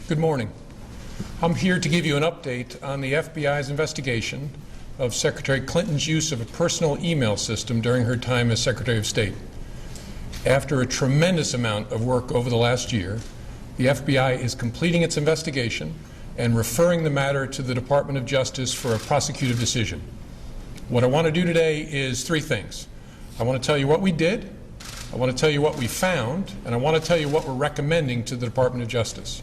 Good morning. I'm here to give you an update on the FBI's investigation of Secretary Clinton's use of a personal email system during her time as Secretary of State. After a tremendous amount of work over the last year, the FBI is completing its investigation and referring the matter to the Department of Justice for a prosecutive decision. What I want to do today is three things. I want to tell you what we did, I want to tell you what we found, and I want to tell you what we're recommending to the Department of Justice.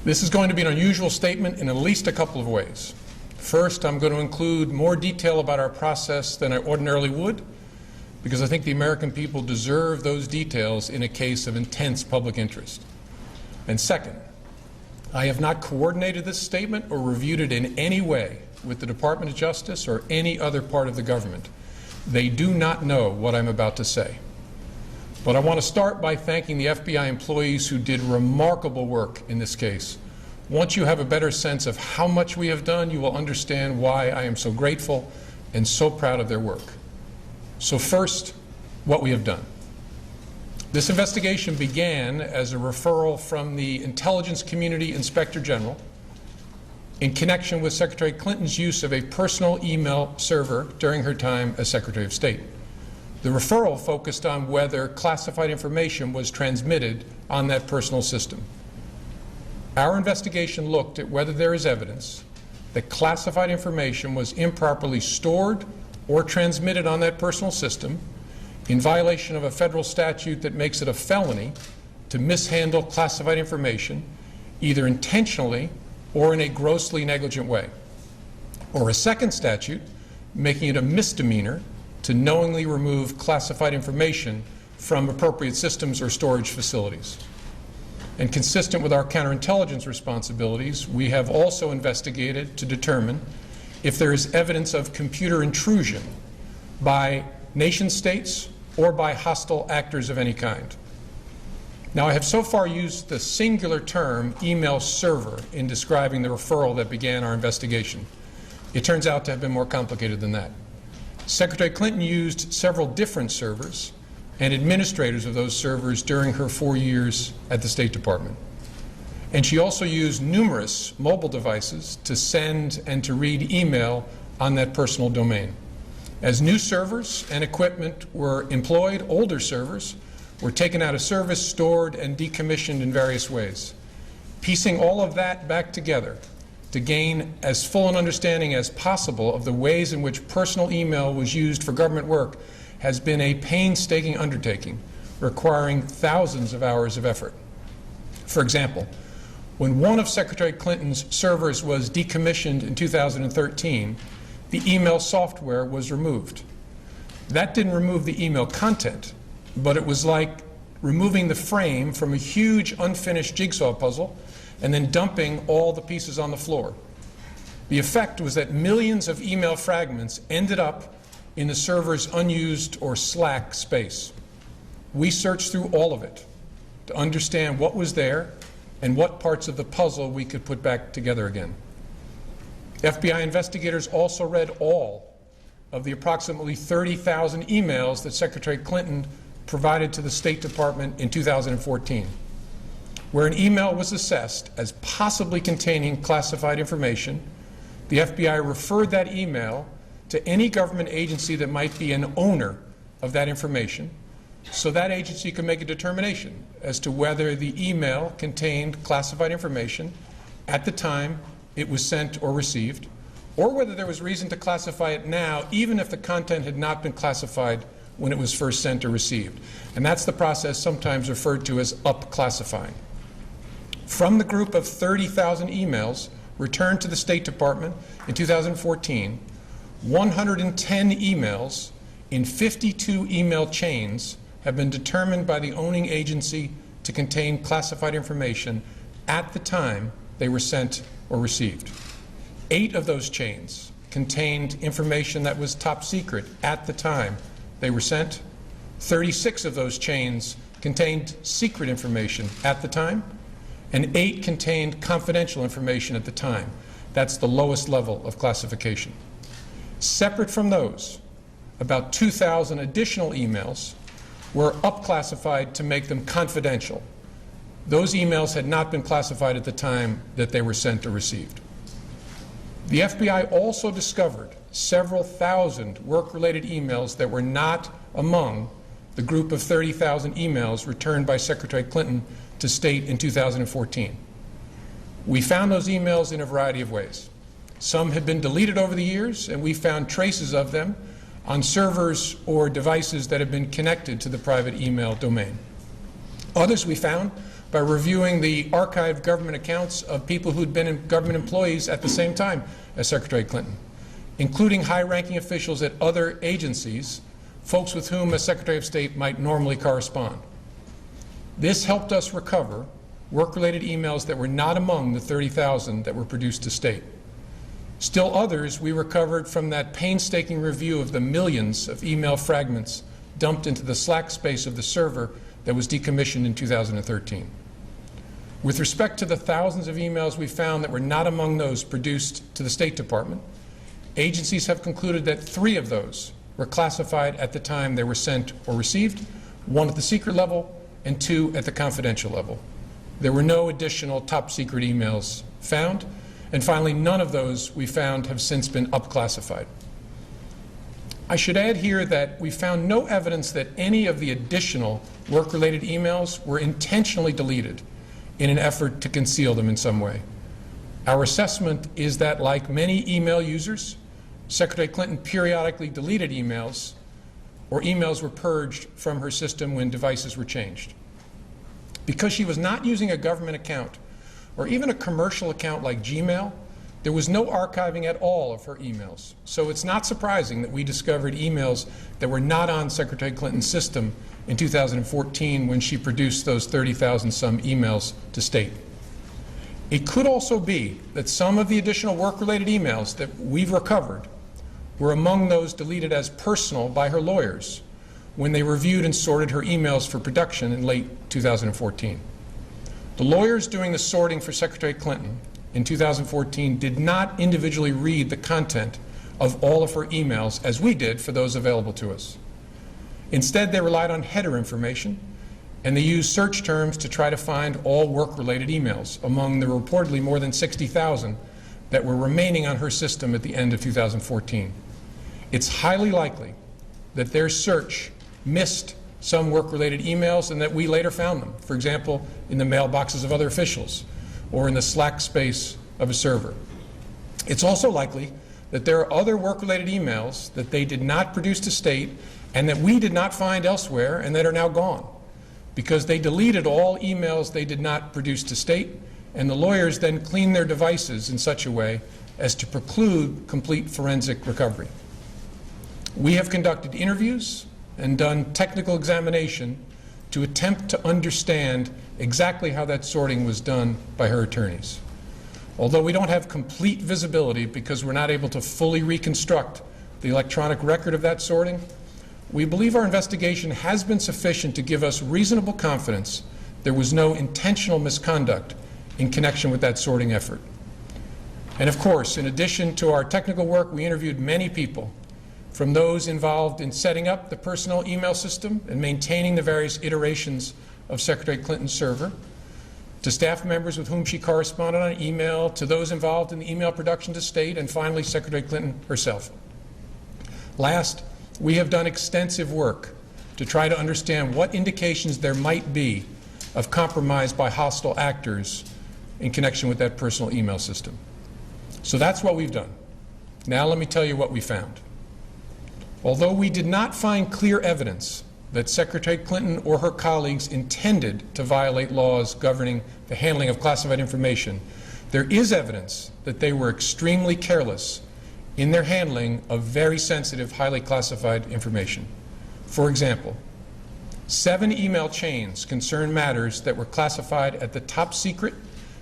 This is going to be an unusual statement in at least a couple of ways. First, I'm going to include more detail about our process than I ordinarily would, because I think the American people deserve those details in a case of intense public interest. And second, I have not coordinated this statement or reviewed it in any way with the Department of Justice or any other part of the government. They do not know what I'm about to say. But I want to start by thanking the FBI employees who did remarkable work in this case. Once you have a better sense of how much we have done, you will understand why I am so grateful and so proud of their work. So first, what we have done. This investigation began as a referral from the Intelligence Community Inspector General in connection with Secretary Clinton's use of a personal email server during her time as Secretary of State. The referral focused on whether classified information was transmitted on that personal system. Our investigation looked at whether there is evidence that classified information was improperly stored or transmitted on that personal system in violation of a federal statute that makes it a felony to mishandle classified information either intentionally or in a grossly negligent way, or a second statute making it a misdemeanor to knowingly remove classified information from appropriate systems or storage facilities. And consistent with our counterintelligence responsibilities, we have also investigated to determine if there is evidence of computer intrusion by nation states or by hostile actors of any kind. Now, I have so far used the singular term email server in describing the referral that began our investigation. It turns out to have been more complicated than that. Secretary Clinton used several different servers and administrators of those servers during her 4 years at the State Department. And she also used numerous mobile devices to send and to read email on that personal domain. As new servers and equipment were employed, older servers were taken out of service, stored, and decommissioned in various ways. Piecing all of that back together to gain as full an understanding as possible of the ways in which personal email was used for government work has been a painstaking undertaking, requiring thousands of hours of effort. For example, when one of Secretary Clinton's servers was decommissioned in 2013, the email software was removed. That didn't remove the email content, but it was like removing the frame from a huge unfinished jigsaw puzzle and then dumping all the pieces on the floor. The effect was that millions of email fragments ended up in the server's unused or slack space. We searched through all of it to understand what was there and what parts of the puzzle we could put back together again. FBI investigators also read all of the approximately 30,000 emails that Secretary Clinton provided to the State Department in 2014. Where an email was assessed as possibly containing classified information, the FBI referred that email to any government agency that might be an owner of that information, so that agency could make a determination as to whether the email contained classified information at the time it was sent or received, or whether there was reason to classify it now, even if the content had not been classified when it was first sent or received. And that's the process sometimes referred to as up-classifying. From the group of 30,000 emails returned to the State Department in 2014, 110 emails in 52 email chains have been determined by the owning agency to contain classified information at the time they were sent or received. 8 of those chains contained information that was top secret at the time they were sent. 36 of those chains contained secret information at the time, and 8 contained confidential information at the time. That's the lowest level of classification. Separate from those, about 2,000 additional emails were up-classified to make them confidential. those emails had not been classified at the time that they were sent or received. The FBI also discovered several thousand work-related emails that were not among the group of 30,000 emails returned by Secretary Clinton to State in 2014. We found those emails in a variety of ways. Some had been deleted over the years, and we found traces of them on servers or devices that have been connected to the private email domain. Others we found by reviewing the archived government accounts of people who'd been government employees at the same time as Secretary Clinton, including high-ranking officials at other agencies, folks with whom a Secretary of State might normally correspond. This helped us recover work-related emails that were not among the 30,000 that were produced to State. Still others we recovered from that painstaking review of the millions of email fragments dumped into the slack space of the server that was decommissioned in 2013. With respect to the thousands of emails we found that were not among those produced to the State Department, agencies have concluded that 3 of those were classified at the time they were sent or received, 1 at the secret level and 2 at the confidential level. There were no additional top secret emails found, and finally, none of those we found have since been upclassified. I should add here that we found no evidence that any of the additional work-related emails were intentionally deleted in an effort to conceal them in some way. Our assessment is that, like many email users, Secretary Clinton periodically deleted emails, or emails were purged from her system when devices were changed. Because she was not using a government account or even a commercial account like Gmail, there was no archiving at all of her emails. So it's not surprising that we discovered emails that were not on Secretary Clinton's system in 2014 when she produced those 30,000 some emails to State. It could also be that some of the additional work-related emails that we've recovered were among those deleted as personal by her lawyers when they reviewed and sorted her emails for production in late 2014. The lawyers doing the sorting for Secretary Clinton in 2014 did not individually read the content of all of her emails as we did for those available to us. Instead, they relied on header information, and they used search terms to try to find all work-related emails among the reportedly more than 60,000 that were remaining on her system at the end of 2014. It's highly likely that their search missed some work-related emails and that we later found them, for example, in the mailboxes of other officials or in the slack space of a server. It's also likely that there are other work-related emails that they did not produce to State and that we did not find elsewhere and that are now gone, because they deleted all emails they did not produce to State, and the lawyers then cleaned their devices in such a way as to preclude complete forensic recovery. We have conducted interviews and done technical examination to attempt to understand exactly how that sorting was done by her attorneys. Although we don't have complete visibility because we're not able to fully reconstruct the electronic record of that sorting, we believe our investigation has been sufficient to give us reasonable confidence there was no intentional misconduct in connection with that sorting effort. And of course, in addition to our technical work, we interviewed many people, from those involved in setting up the personal email system and maintaining the various iterations of Secretary Clinton's server, to staff members with whom she corresponded on email, to those involved in the email production to State, and finally Secretary Clinton herself. Last, we have done extensive work to try to understand what indications there might be of compromise by hostile actors in connection with that personal email system. So that's what we've done. Now let me tell you what we found. Although we did not find clear evidence that Secretary Clinton or her colleagues intended to violate laws governing the handling of classified information, there is evidence that they were extremely careless in their handling of very sensitive, highly classified information. For example, 7 email chains concern matters that were classified at the top secret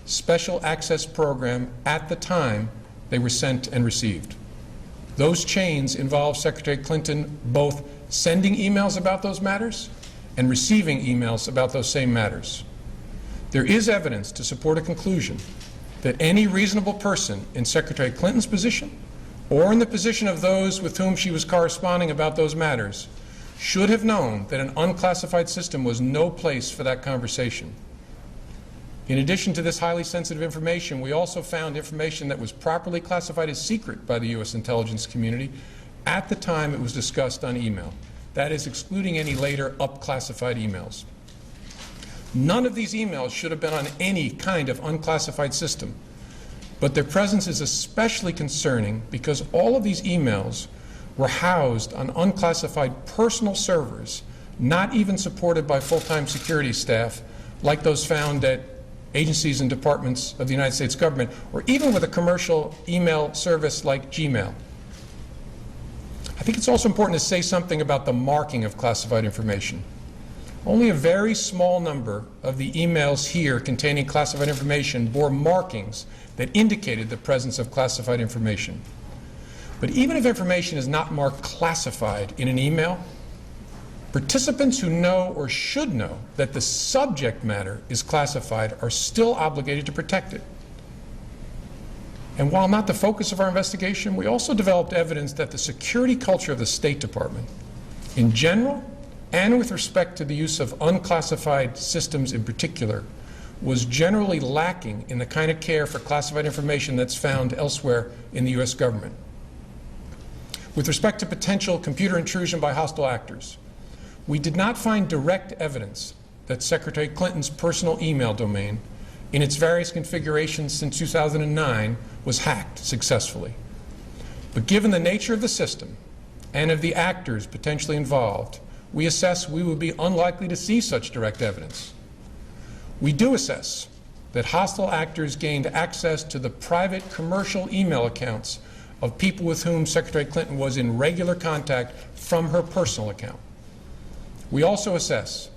special access program at the time they were sent and received. Those chains involve Secretary Clinton both sending emails about those matters and receiving emails about those same matters. There is evidence to support a conclusion that any reasonable person in Secretary Clinton's position or in the position of those with whom she was corresponding about those matters should have known that an unclassified system was no place for that conversation. In addition to this highly sensitive information, we also found information that was properly classified as secret by the U.S. intelligence community at the time it was discussed on email. That is, excluding any later up-classified emails. None of these emails should have been on any kind of unclassified system, but their presence is especially concerning because all of these emails were housed on unclassified personal servers, not even supported by full-time security staff like those found at agencies and departments of the United States government, or even with a commercial email service like Gmail. I think it's also important to say something about the marking of classified information. Only a very small number of the emails here containing classified information bore markings that indicated the presence of classified information. But even if information is not marked classified in an email, participants who know or should know that the subject matter is classified are still obligated to protect it. And while not the focus of our investigation, we also developed evidence that the security culture of the State Department, in general, and with respect to the use of unclassified systems in particular, was generally lacking in the kind of care for classified information that's found elsewhere in the U.S. government. With respect to potential computer intrusion by hostile actors, we did not find direct evidence that Secretary Clinton's personal email domain, in its various configurations since 2009, was hacked successfully. But given the nature of the system and of the actors potentially involved, we assess we would be unlikely to see such direct evidence. We do assess that hostile actors gained access to the private commercial email accounts of people with whom Secretary Clinton was in regular contact from her personal account. We also assess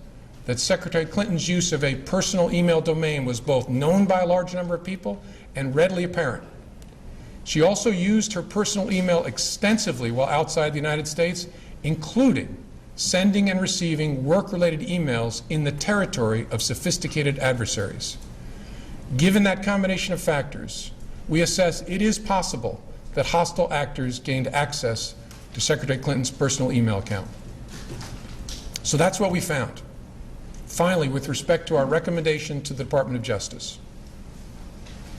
that Secretary Clinton's use of a personal email domain was both known by a large number of people and readily apparent. She also used her personal email extensively while outside the United States, including sending and receiving work-related emails in the territory of sophisticated adversaries. Given that combination of factors, we assess it is possible that hostile actors gained access to Secretary Clinton's personal email account. So that's what we found. Finally, with respect to our recommendation to the Department of Justice,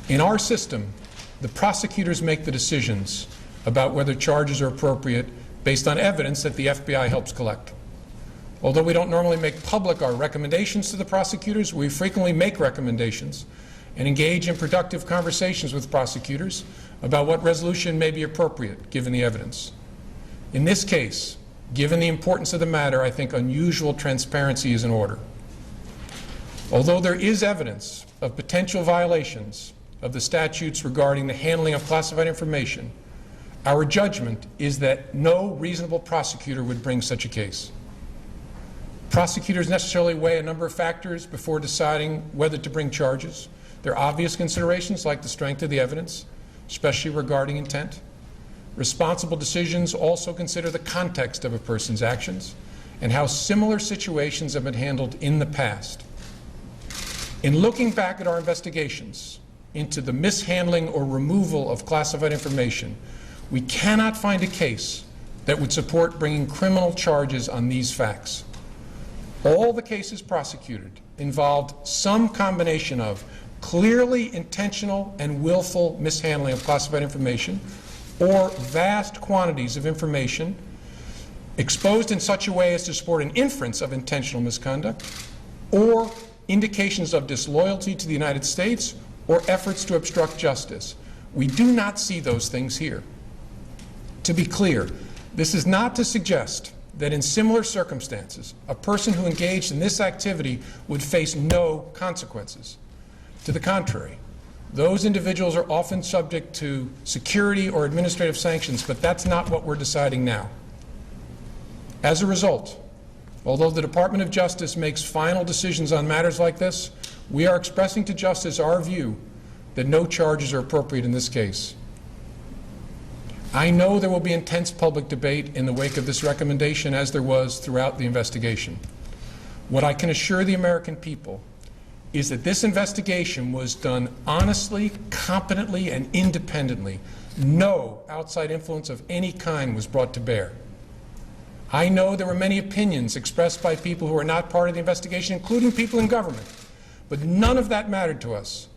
in our system, the prosecutors make the decisions about whether charges are appropriate based on evidence that the FBI helps collect. Although we don't normally make public our recommendations to the prosecutors, we frequently make recommendations and engage in productive conversations with prosecutors about what resolution may be appropriate given the evidence. In this case, given the importance of the matter, I think unusual transparency is in order. Although there is evidence of potential violations of the statutes regarding the handling of classified information, our judgment is that no reasonable prosecutor would bring such a case. Prosecutors necessarily weigh a number of factors before deciding whether to bring charges. There are obvious considerations like the strength of the evidence, especially regarding intent. Responsible decisions also consider the context of a person's actions and how similar situations have been handled in the past. In looking back at our investigations into the mishandling or removal of classified information, we cannot find a case that would support bringing criminal charges on these facts. All the cases prosecuted involved some combination of clearly intentional and willful mishandling of classified information or vast quantities of information exposed in such a way as to support an inference of intentional misconduct or indications of disloyalty to the United States or efforts to obstruct justice. We do not see those things here. To be clear, this is not to suggest that in similar circumstances, a person who engaged in this activity would face no consequences. To the contrary, those individuals are often subject to security or administrative sanctions, but that's not what we're deciding now. As a result, although the Department of Justice makes final decisions on matters like this, we are expressing to Justice our view that no charges are appropriate in this case. I know there will be intense public debate in the wake of this recommendation, as there was throughout the investigation. What I can assure the American people is that this investigation was done honestly, competently, and independently. No outside influence of any kind was brought to bear. I know there were many opinions expressed by people who are not part of the investigation, including people in government. But none of that mattered to us.